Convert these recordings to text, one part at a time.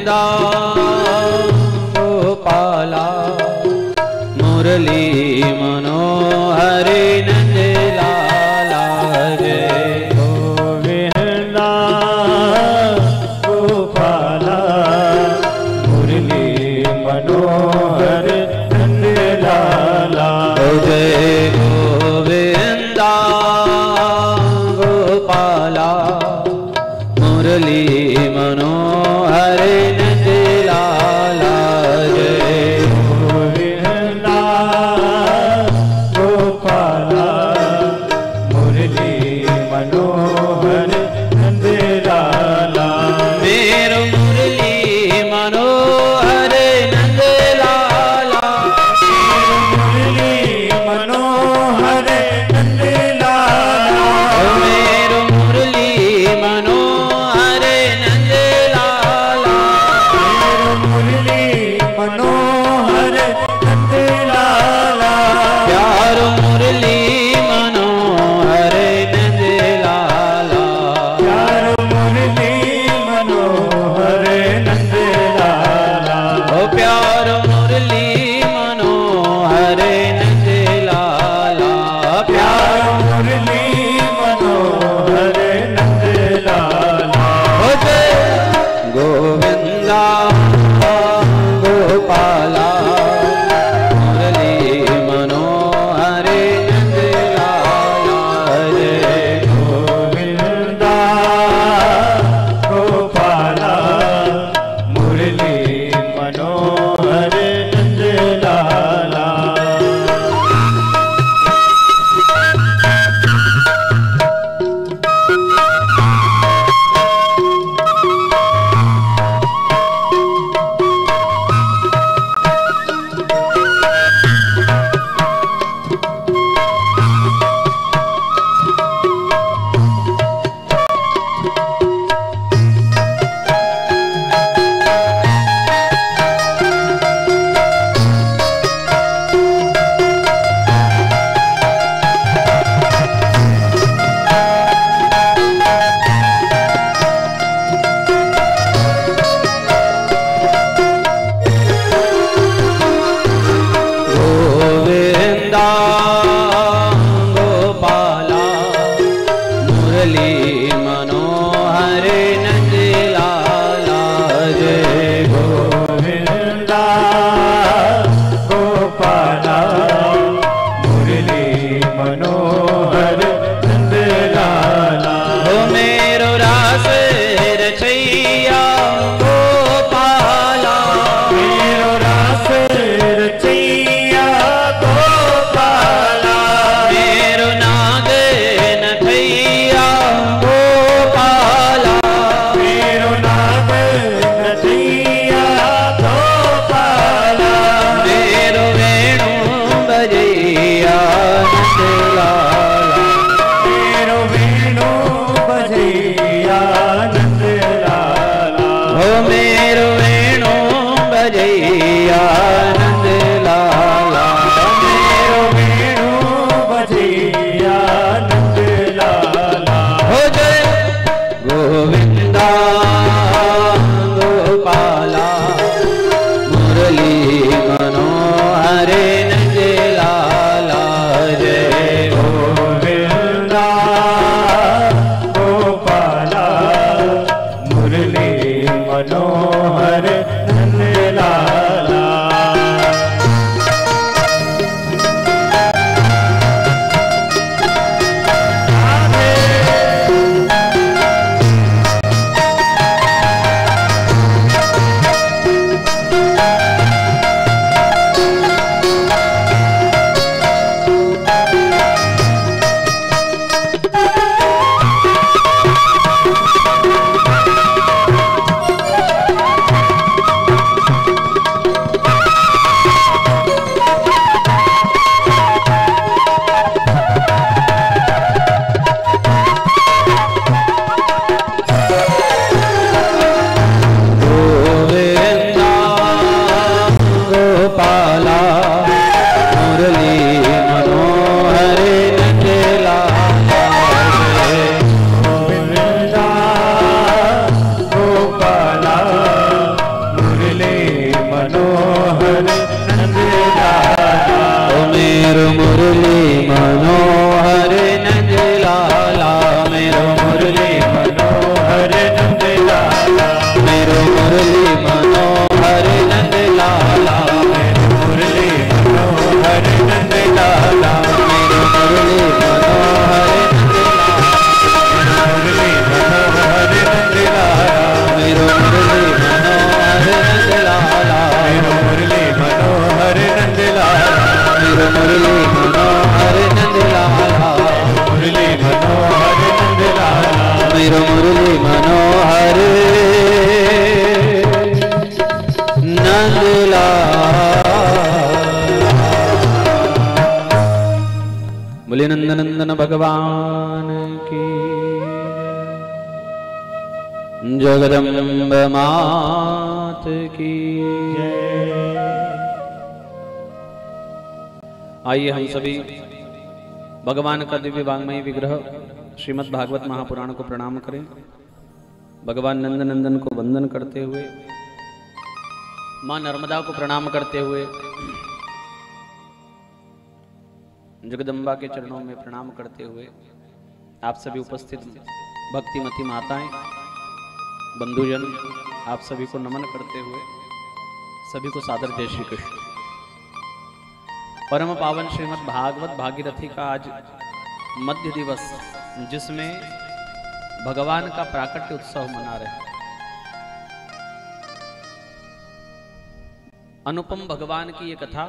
गोविंदा गोपाला मुरली मनोहरि नंद लाला जय गोविंदा गोपाला मुरली मनोहर नंद लाला जय गोविंदा गोपाला मुरली मनोहर नंद लाला जय गोविंदा गोपाला मुरली मनोहर नंद लाला मेरो मुरली मनोहर नंद लाला मुरली मनोहर नंद लाला मेरो मुरली मनोहर नंद लाला मुरली मनोहर नंद लाला प्यारो मुरली मनोहर नंद लाला प्यार मुरली मनोहर नंद लाला ओ प्यारो मुरली मनोहर नंद लाला प्यार मुरली मनोहर नंद लाला ओ जय गोविंदा गोपाला मुरली मनोहर नंद लाला जय गोविंदा गोपाला मुरली मनोहर नंद लाला गोविंदा गोपाला मुरली मनोहर नंद लाला जय गोविंदा गोपाला मुरली मनोहर नंद लाला ओ मेरो रास रचैया गोपाला मेरो रास रचैया गोपाला मेरो नाग नथैया गोपाला मेरो नाग नथैया गोपाला मेरो वेणु बजैया नंद लाला मेरो वेणु बजैया नंद लाला ओ मेरो वेणु बजैया नंद लाला मेरो वेणु बजैया नंद लाला हो जय गोविंदा गोपाला मुरली मनोहर नंद लाला जय गोविंदा गोपाला मुरली मनोहर नंद लाला बोले नंदनंदन भगवान की, जगदम्ब मात की। आइए हम सभी भगवान का दिव्य वांग्मयी विग्रह श्रीमद् भागवत महापुराण को प्रणाम करें। भगवान नंदनंदन को वंदन करते हुए, मां नर्मदा को प्रणाम करते हुए, जगदम्बा के चरणों में प्रणाम करते हुए, आप सभी उपस्थित भक्तिमती माताएं, बंधुजन, आप सभी को नमन करते हुए सभी को सादर जय श्री कृष्ण। परम पावन श्रीमद् भागवत भागीरथी का आज मध्य दिवस, जिसमें भगवान का प्राकट्य उत्सव मना रहे हैं। अनुपम भगवान की ये कथा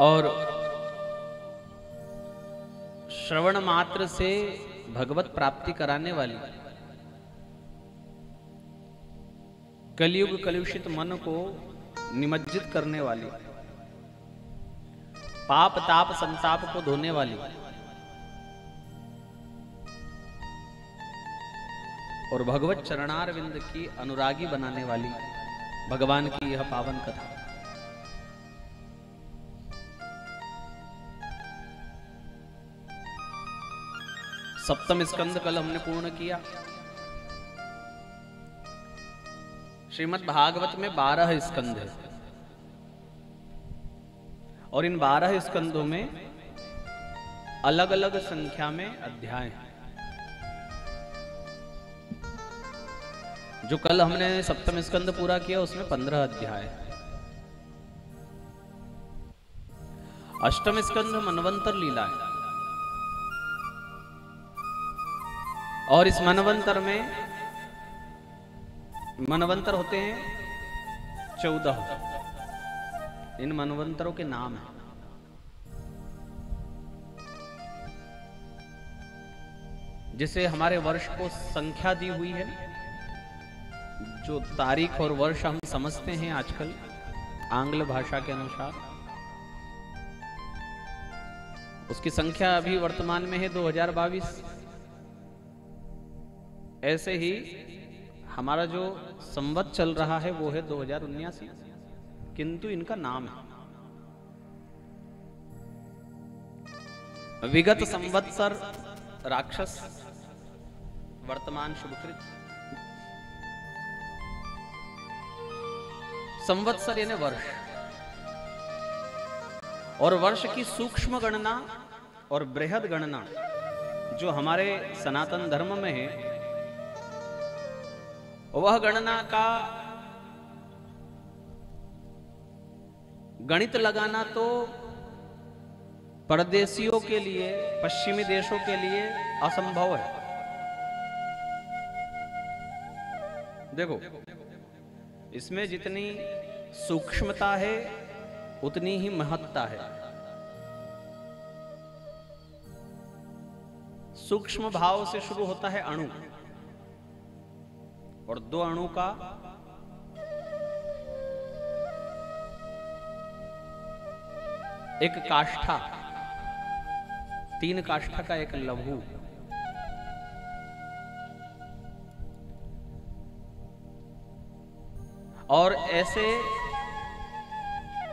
और श्रवण मात्र से भगवत प्राप्ति कराने वाली, कलयुग कलुषित मन को निमज्जित करने वाली, पाप ताप संताप को धोने वाली और भगवत चरणारविंद की अनुरागी बनाने वाली भगवान की यह पावन कथा। सप्तम स्कंद कल हमने पूर्ण किया। श्रीमद् भागवत में 12 स्कंद है और इन 12 स्कंदों में अलग अलग संख्या में अध्याय हैं। जो कल हमने सप्तम स्कंद पूरा किया उसमें 15 अध्याय है। अष्टम स्कंद मनवंतर लीला है और इस मनवंतर में मनवंतर होते हैं 14। इन मनवंतरों के नाम हैं। जिसे हमारे वर्ष को संख्या दी हुई है, जो तारीख और वर्ष हम समझते हैं आजकल आंग्ल भाषा के अनुसार, उसकी संख्या अभी वर्तमान में है 2022। ऐसे ही हमारा जो संवत चल रहा है वो है 2079, किंतु इनका नाम है विगत संवत्सर राक्षस, वर्तमान शुभकृत। संवत्सर यानी वर्ष, और वर्ष की सूक्ष्म गणना और बृहद गणना जो हमारे सनातन धर्म में है, वह गणना का गणित लगाना तो परदेशियों के लिए, पश्चिमी देशों के लिए असंभव है। देखो, इसमें जितनी सूक्ष्मता है उतनी ही महत्ता है। सूक्ष्म भाव से शुरू होता है अणु, और 2 अणु का एक काष्ठा, 3 काष्ठा का एक लघु, और ऐसे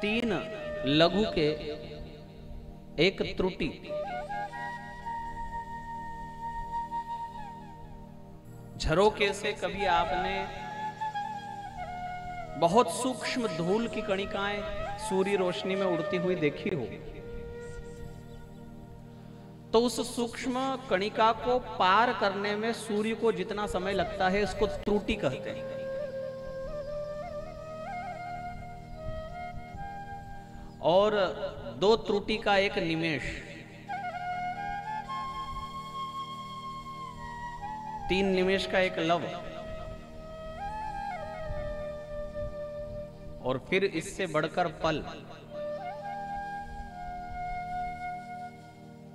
3 लघु के एक त्रुटि। झरोके से कभी आपने बहुत सूक्ष्म धूल की कणिकाएं सूर्य रोशनी में उड़ती हुई देखी हो, तो उस सूक्ष्म कणिका को पार करने में सूर्य को जितना समय लगता है इसको त्रुटि कहते हैं। और 2 त्रुटि का एक निमेष, 3 निमेष का एक लव, और फिर इससे बढ़कर पल,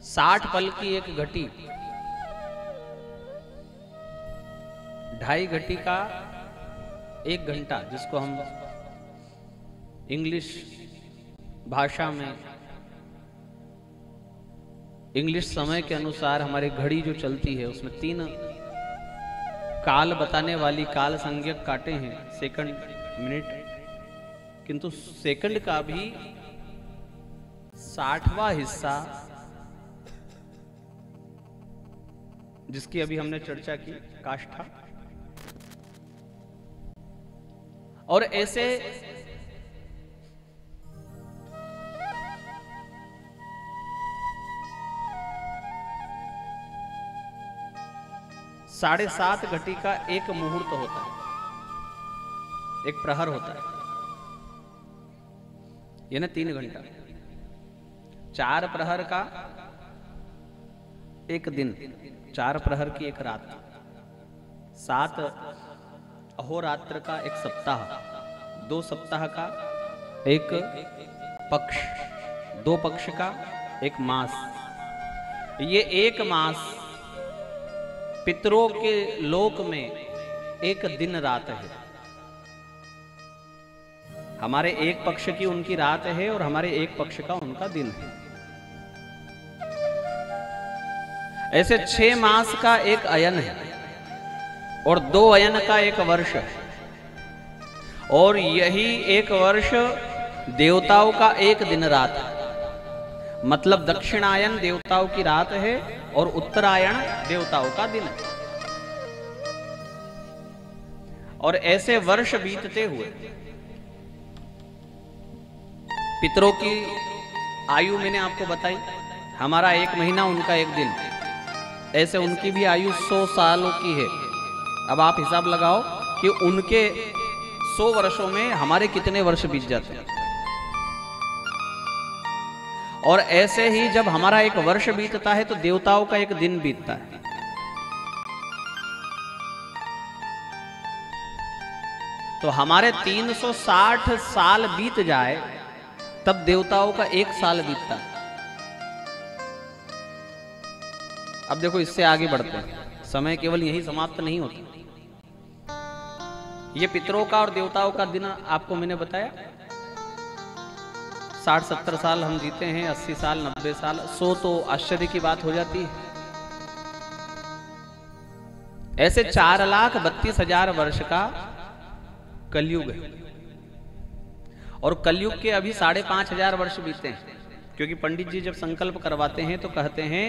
60 पल की एक घटी, 2.5 घटी का 1 घंटा, जिसको हम इंग्लिश भाषा में इंग्लिश समय के अनुसार हमारी घड़ी जो चलती है उसमें 3 काल बताने वाली काल संज्ञक काटे हैं, सेकंड, मिनट, किंतु सेकंड का भी 60वां हिस्सा, जिसकी अभी हमने चर्चा की, काष्ठा। और ऐसे साढ़े 7 घटी का एक मुहूर्त होता है, एक प्रहर होता है, यानी 3 घंटा। 4 प्रहर का एक दिन, 4 प्रहर की एक रात, 7 अहोरात्र का एक सप्ताह, 2 सप्ताह का एक पक्ष, 2 पक्ष का एक मास। ये एक मास पितरों के लोक में एक दिन रात है। हमारे एक पक्ष की उनकी रात है और हमारे एक पक्ष का उनका दिन है। ऐसे 6 मास का एक अयन है और 2 अयन का एक वर्ष है, और यही एक वर्ष देवताओं का एक दिन रात है। मतलब दक्षिणायन देवताओं की रात है और उत्तरायण देवताओं का दिन है। और ऐसे वर्ष बीतते हुए पितरों की आयु मैंने आपको बताई, हमारा 1 महीना उनका 1 दिन, ऐसे उनकी भी आयु 100 सालों की है। अब आप हिसाब लगाओ कि उनके 100 वर्षों में हमारे कितने वर्ष बीत जाते हैं। और ऐसे ही जब हमारा 1 वर्ष बीतता है तो देवताओं का 1 दिन बीतता है। तो हमारे 360 साल बीत जाए तब देवताओं का 1 साल बीतता है। अब देखो, इससे आगे बढ़ते हैं, समय केवल यही समाप्त नहीं होता। ये पितरों का और देवताओं का दिन आपको मैंने बताया, 60-70 साल हम जीते हैं, 80 साल, 90 साल, 100 तो आश्चर्य की बात हो जाती है। ऐसे 4,32,000 वर्ष का कलयुग है। और कलयुग के अभी 5,500 वर्ष बीते हैं, क्योंकि पंडित जी जब संकल्प करवाते हैं तो कहते हैं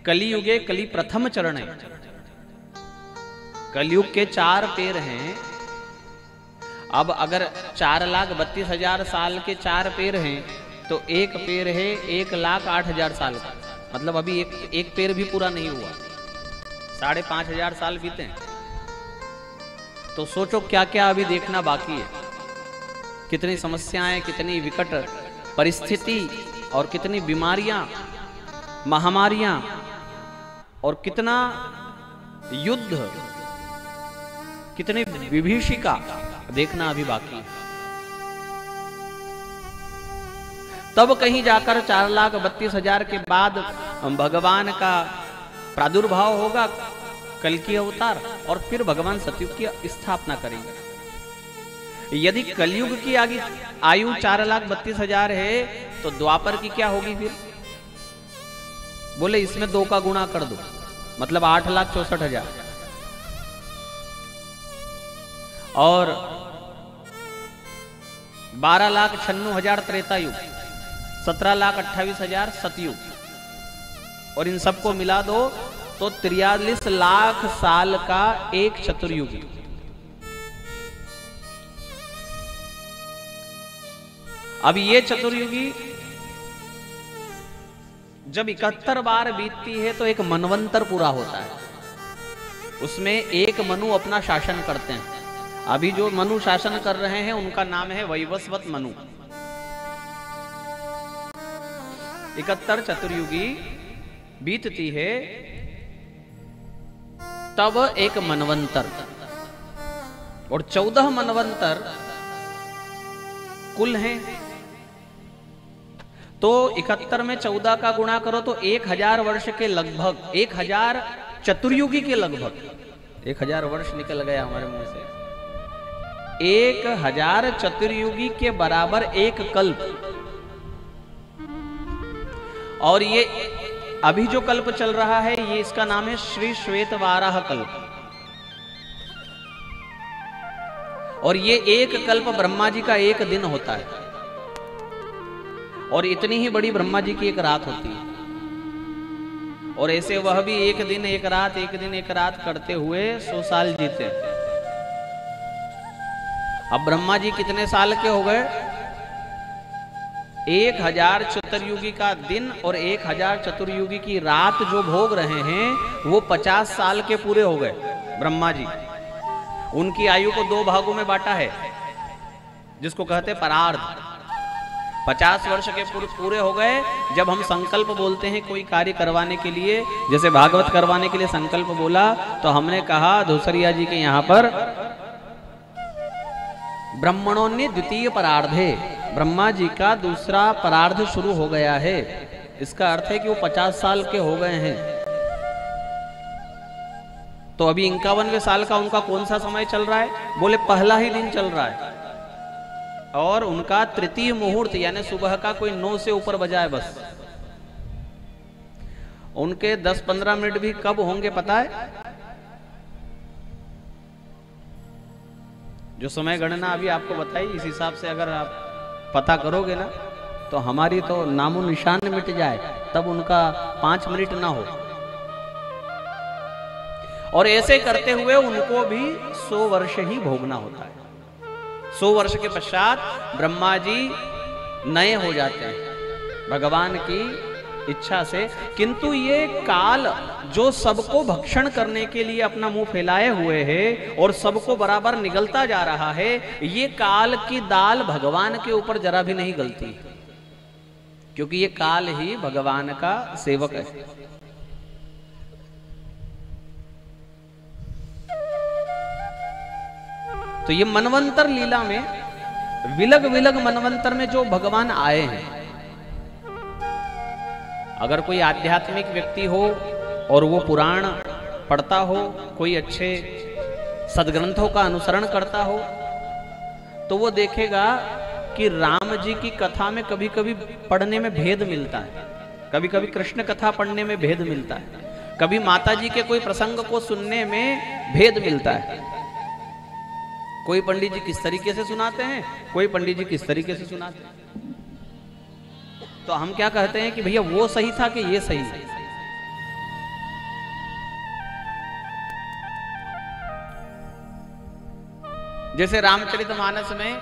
कलियुगे कली प्रथम चरण है। कलयुग के 4 पैर हैं। अब अगर 4,32,000 साल के 4 पैर हैं तो एक पैर है 1,08,000 साल का, मतलब अभी एक पैर भी पूरा नहीं हुआ, 5,500 साल बीते हैं। तो सोचो क्या क्या अभी देखना बाकी है, कितनी समस्याएं, कितनी विकट परिस्थिति और कितनी बीमारियां, महामारियां और कितना युद्ध, कितनी विभीषिका देखना अभी बाकी है। तब कहीं जाकर 4,32,000 के बाद भगवान का प्रादुर्भाव होगा, कल्कि अवतार, और फिर भगवान सतयुग की स्थापना करेंगे। यदि कलयुग की आयु 4,32,000 है तो द्वापर की क्या होगी फिर? बोले इसमें 2 का गुणा कर दो, मतलब 8,64,000, और 12,96,000 त्रेतायुग, 17,28,000 सतयुग, और इन सबको मिला दो तो 43 लाख साल का एक चतुर्युगी। अब ये चतुर्युगी जब 71 बार बीतती है तो एक मनवंतर पूरा होता है। उसमें एक मनु अपना शासन करते हैं। अभी जो मनु शासन कर रहे हैं उनका नाम है वैवस्वत मनु। 71 चतुर्युगी बीतती है तब एक मनवंतर, और 14 मनवंतर कुल हैं। तो 71 में 14 का गुणा करो तो 1000 वर्ष के लगभग, 1000 चतुर्युगी के लगभग, 1000 वर्ष निकल गया हमारे मुंह से। 1000 चतुर्युगी के बराबर एक कल्प। और ये अभी जो कल्प चल रहा है ये इसका नाम है श्री श्वेत वाराह कल्प। और ये एक कल्प ब्रह्मा जी का एक दिन होता है, और इतनी ही बड़ी ब्रह्मा जी की एक रात होती है। और ऐसे वह भी एक दिन एक रात, एक दिन एक रात करते हुए 100 साल जीते। अब ब्रह्मा जी कितने साल के हो गए? 1000 चतुर्युगी का दिन और 1000 चतुर्युगी की रात जो भोग रहे हैं वो 50 साल के पूरे हो गए ब्रह्मा जी। उनकी आयु को 2 भागों में बांटा है, जिसको कहते हैं परार्ध। 50 वर्ष के पूरे हो गए जब हम संकल्प बोलते हैं कोई कार्य करवाने के लिए। जैसे भागवत करवाने के लिए संकल्प बोला तो हमने कहा धूसरिया जी के यहां पर ब्रह्मणोन्य द्वितीय परार्धे, ब्रह्मा जी का दूसरा परार्ध शुरू हो गया है। इसका अर्थ है कि वो 50 साल के हो गए हैं। तो अभी 51वें साल का उनका कौन सा समय चल रहा है? बोले पहला ही दिन चल रहा है, और उनका तृतीय मुहूर्त यानी सुबह का कोई 9 से ऊपर बजा है बस। उनके 10-15 मिनट भी कब होंगे पता है? जो समय गणना अभी आपको बताई, इस हिसाब से अगर आप पता करोगे ना तो हमारी तो नामो निशान मिट जाए, तब उनका 5 मिनट ना हो। और ऐसे करते हुए उनको भी 100 वर्ष ही भोगना होता है। 100 वर्ष के पश्चात ब्रह्मा जी नए हो जाते हैं भगवान की इच्छा से। किंतु ये काल जो सबको भक्षण करने के लिए अपना मुंह फैलाए हुए है और सबको बराबर निगलता जा रहा है, ये काल की दाल भगवान के ऊपर जरा भी नहीं गलती, क्योंकि ये काल ही भगवान का सेवक है। तो ये मनवंतर लीला में विलग विलग मनवंतर में जो भगवान आए हैं, अगर कोई आध्यात्मिक व्यक्ति हो और वो पुराण पढ़ता हो, कोई अच्छे सदग्रंथों का अनुसरण करता हो, तो वो देखेगा कि राम जी की कथा में कभी कभी पढ़ने में भेद मिलता है, कभी कभी कृष्ण कथा पढ़ने में भेद मिलता है, कभी माता जी के कोई प्रसंग को सुनने में भेद मिलता है। कोई पंडित जी किस तरीके से सुनाते हैं, कोई पंडित जी किस तरीके से सुनाते हैं। तो हम क्या कहते हैं कि भैया वो सही था कि ये सही है? जैसे रामचरितमानस में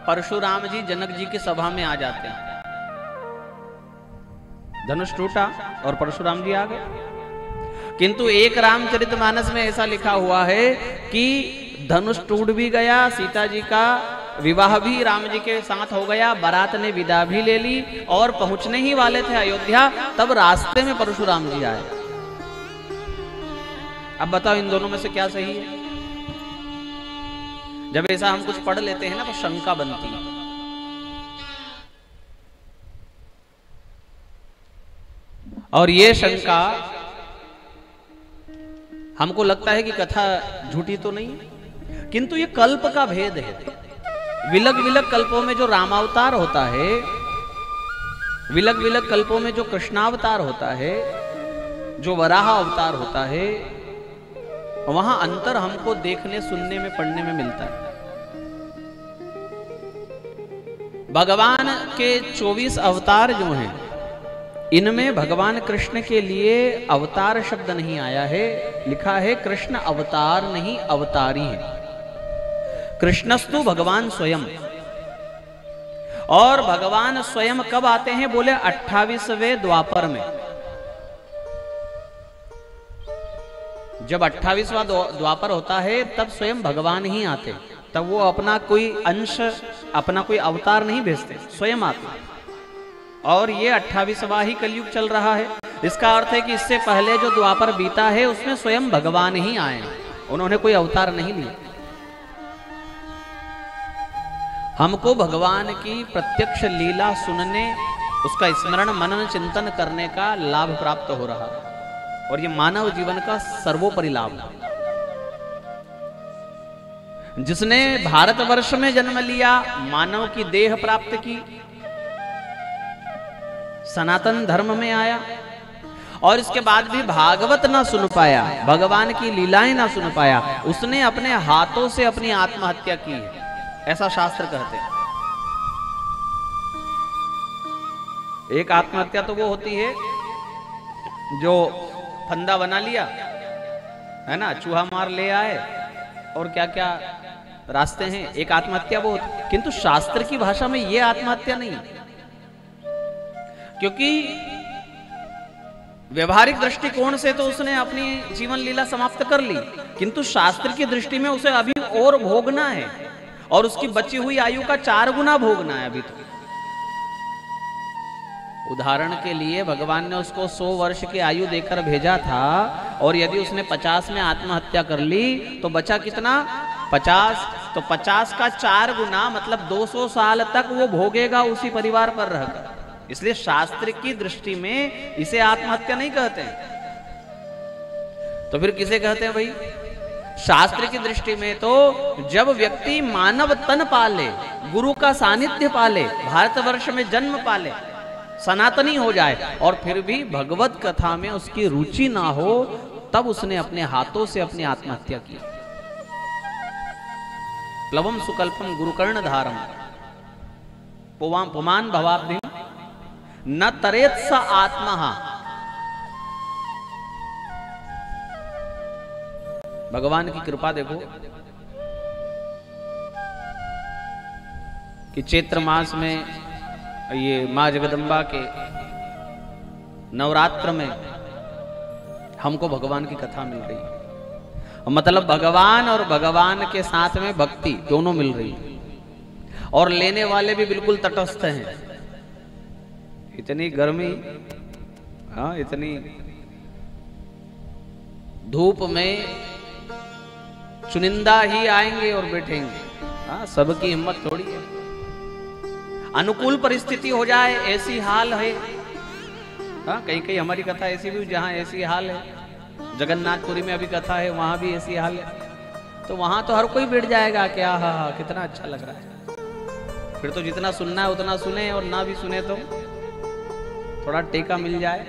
परशुराम जी जनक जी की सभा में आ जाते हैं, धनुष टूटा और परशुराम जी आ गए। किंतु एक रामचरितमानस में ऐसा लिखा हुआ है कि धनुष टूट भी गया, सीता जी का विवाह भी राम जी के साथ हो गया, बारात ने विदा भी ले ली और पहुंचने ही वाले थे अयोध्या, तब रास्ते में परशुराम जी आए। अब बताओ इन दोनों में से क्या सही है? जब ऐसा हम कुछ पढ़ लेते हैं ना तो शंका बनती है। और ये शंका हमको लगता है कि कथा झूठी तो नहीं, किंतु ये कल्प का भेद है। विलग विलग कल्पों में जो रामावतार होता है, विलग विलग कल्पों में जो कृष्णावतार होता है, जो वराह अवतार होता है, वहां अंतर हमको देखने, सुनने में, पढ़ने में मिलता है। भगवान के 24 अवतार जो हैं, इनमें भगवान कृष्ण के लिए अवतार शब्द नहीं आया है, लिखा है कृष्ण अवतार नहीं अवतारी है। कृष्णस्तु भगवान स्वयं। और भगवान स्वयं कब आते हैं? बोले 28वें द्वापर में। जब 28वां द्वापर होता है तब स्वयं भगवान ही आते, तब वो अपना कोई अंश, अपना कोई अवतार नहीं भेजते, स्वयं आते। और ये 28वां ही कलयुग चल रहा है। इसका अर्थ है कि इससे पहले जो द्वापर बीता है उसमें स्वयं भगवान ही आए, उन्होंने कोई अवतार नहीं लिया। हमको भगवान की प्रत्यक्ष लीला सुनने, उसका स्मरण मनन चिंतन करने का लाभ प्राप्त हो रहा है, और ये मानव जीवन का सर्वोपरि लाभ है। जिसने भारतवर्ष में जन्म लिया, मानव की देह प्राप्त की, सनातन धर्म में आया और इसके बाद भी भागवत ना सुन पाया, भगवान की लीलाएं ना सुन पाया, उसने अपने हाथों से अपनी आत्महत्या की है, ऐसा शास्त्र कहते हैं। एक आत्महत्या तो वो होती है जो फंदा बना लिया है ना, चूहा मार ले आए और क्या क्या रास्ते हैं, एक आत्महत्या वो होती। किंतु शास्त्र की भाषा में ये आत्महत्या नहीं, क्योंकि व्यवहारिक दृष्टिकोण से तो उसने अपनी जीवन लीला समाप्त कर ली, किंतु शास्त्र की दृष्टि में उसे अभी और भोगना है और उसकी बची हुई आयु का 4 गुना भोगना है अभी तो। उदाहरण के लिए भगवान ने उसको 100 वर्ष की आयु देकर भेजा था और यदि उसने 50 में आत्महत्या कर ली तो बचा कितना, 50। तो 50 का 4 गुना मतलब 200 साल तक वो भोगेगा उसी परिवार पर रहकर। इसलिए शास्त्र की दृष्टि में इसे आत्महत्या नहीं कहते हैं। तो फिर किसे कहते हैं भाई? शास्त्र की दृष्टि में तो जब व्यक्ति मानव तन पाले, गुरु का सानिध्य पाले, भारतवर्ष में जन्म पाले, सनातनी हो जाए और फिर भी भगवत कथा में उसकी रुचि ना हो, तब उसने अपने हाथों से अपनी आत्महत्या की। प्लवम सुकल्पम गुरुकर्ण धारम पुमान भवाब्धिम न तरेत स आत्मा। भगवान की कृपा देखो कि चैत्र मास में ये माँ जगदम्बा के नवरात्र में हमको भगवान की कथा मिल रही है। मतलब भगवान और भगवान के साथ में भक्ति दोनों मिल रही है और लेने वाले भी बिल्कुल तटस्थ हैं। इतनी गर्मी, हाँ, इतनी धूप में चुनिंदा ही आएंगे और बैठेंगे। हाँ, सबकी हिम्मत थोड़ी है। अनुकूल परिस्थिति हो जाए ऐसी हाल है। हाँ, कहीं कहीं हमारी कथा ऐसी भी जहाँ ऐसी हाल है, जगन्नाथपुरी में अभी कथा है, वहां भी ऐसी हाल है, तो वहां तो हर कोई बैठ जाएगा कि हाँ हाँ कितना अच्छा लग रहा है। फिर तो जितना सुनना है उतना सुने और ना भी सुने तो थोड़ा टेका मिल जाए।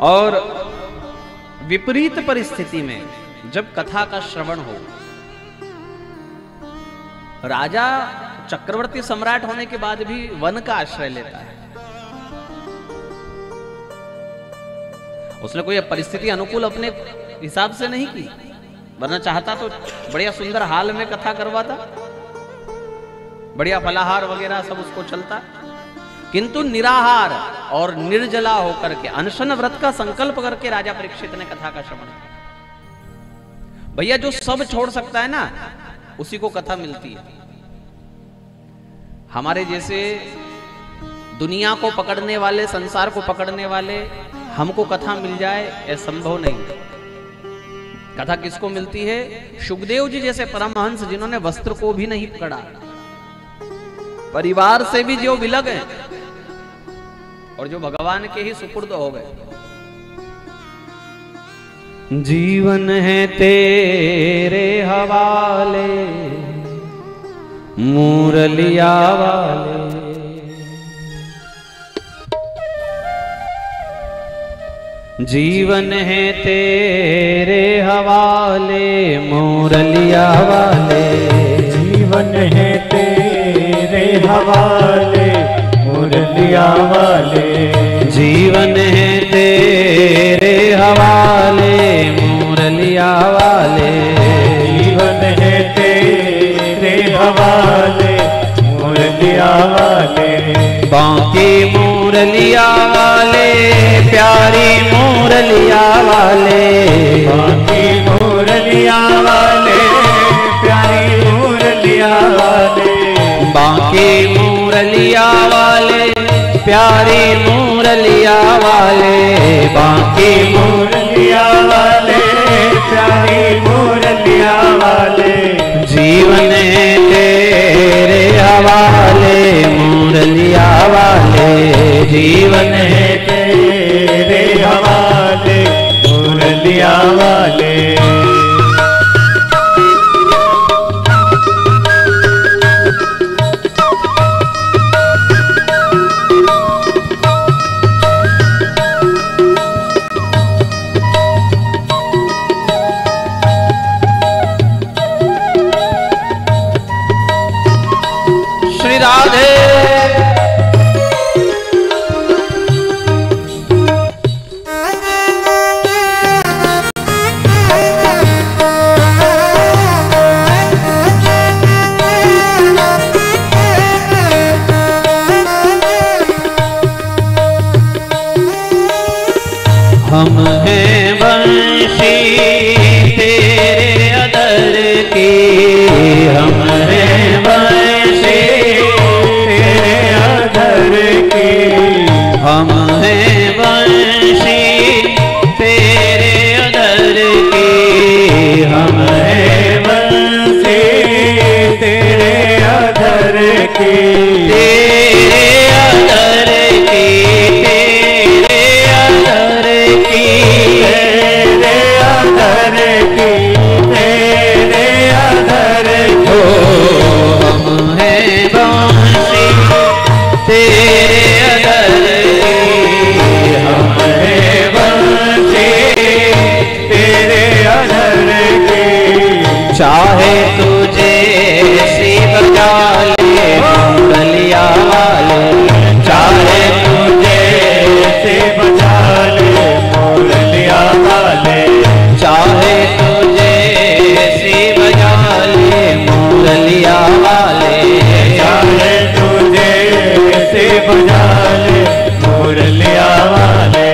और विपरीत परिस्थिति में जब कथा का श्रवण हो, राजा चक्रवर्ती सम्राट होने के बाद भी वन का आश्रय लेता है। उसने कोई परिस्थिति अनुकूल अपने हिसाब से नहीं की, वरना चाहता तो बढ़िया सुंदर हाल में कथा करवाता, बढ़िया फलाहार वगैरह सब उसको चलता, किंतु निराहार और निर्जला होकर के अनशन व्रत का संकल्प करके राजा परीक्षित ने कथा का श्रवण किया। भैया जो सब छोड़ सकता है ना, उसी को कथा मिलती है। हमारे जैसे दुनिया को पकड़ने वाले, संसार को पकड़ने वाले, हमको कथा मिल जाए यह संभव नहीं। कथा किसको मिलती है? शुकदेव जी जैसे परमहंस जिन्होंने वस्त्र को भी नहीं पकड़ा, परिवार से भी जो विलग हैं और जो भगवान के ही सुपुर्द हो गए। जीवन है तेरे हवाले मुरलिया वाले, जीवन है तेरे हवाले मुरलिया वाले, जीवन है तेरे हवाले मुरलिया वाले, जीवन है तेरे हवाले मुरलिया वाले, जीवन है तेरे हवाले मुरलिया वाले, बाकी मुरलिया वाले प्यारी मुरलिया वाले, बाकी मुरलिया वाले प्यारी मुरलिया वाले, बाकी मुरलिया वाले प्यारी मुरलिया वाले, बाकी मुरलिया वाले प्यारी मुरलिया वाले, जीवन तेरे हवाले मुरलिया वाले, जीवन है तेरे हवाले मुरलिया वाले। श्री राधे। हम हैं वंशी तेरे अदर के, हम हैं वंशी तेरे अदर के, हम हैं वंशी तेरे अदर के, हम हैं वंशी तेरे अदर के, तेरे अदर के, चाहे तुझे शिव जाले मुरलिया वाले, चाहे तुझे शिव जाले मुरलिया वाले, चाहे तुझे शिव जाले मुरलिया वाले, चाहे तुझे शिव जाले मुरलिया वाले।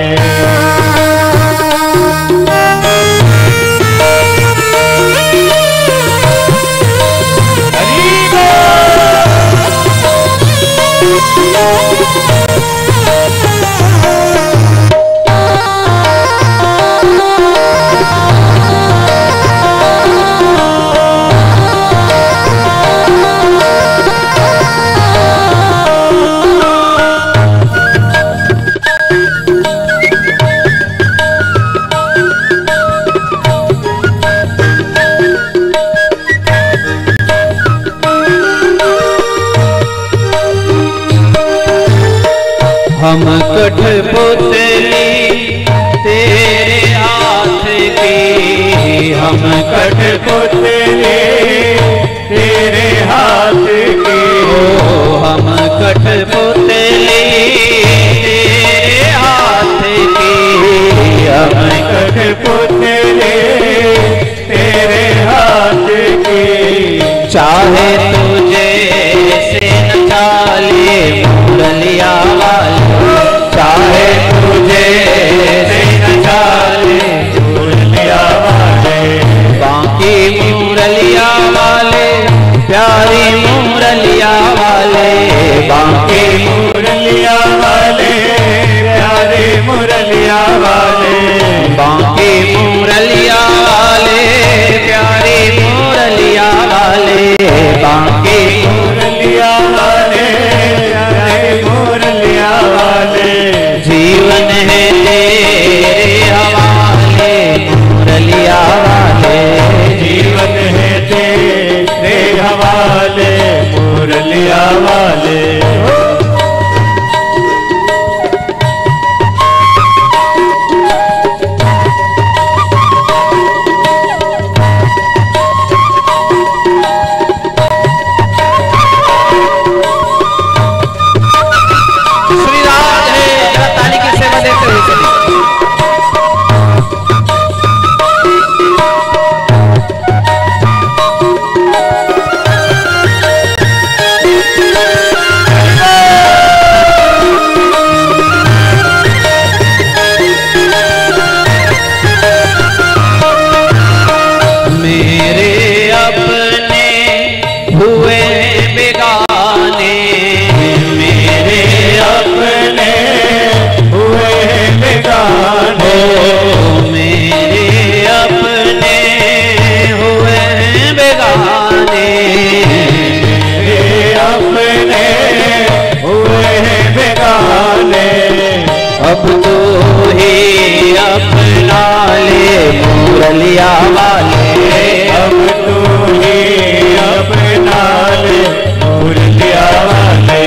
हम कठपुतली तेरे हाथ की, हम कठपुतली तेरे हाथ की, हम कठपुतली तेरे हाथ की, हम कठपुतली तेरे हाथ की, चाहे तुझे से नचाले मुरलिया वाले, चाहे तुझे से नचाले मुरलिया वाले, बाकी मुरलिया वाले प्यारी मुरलिया वाले, बाकी मुरलिया वाले प्यारे मुरलिया वाले, बाकी मुरलिया वाले प्यारी मुरलिया वाले, बाकी मुरलिया वाले प्यारे मुरलिया वाले, जीवन है तेरे हवाले मुरलिया वाले, जीवन है तेरे हवाले मुरलिया वाले। अब तो ही अपना ले मुरलिया वाले, अब तो ही अपना ले मुरलिया वाले।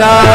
का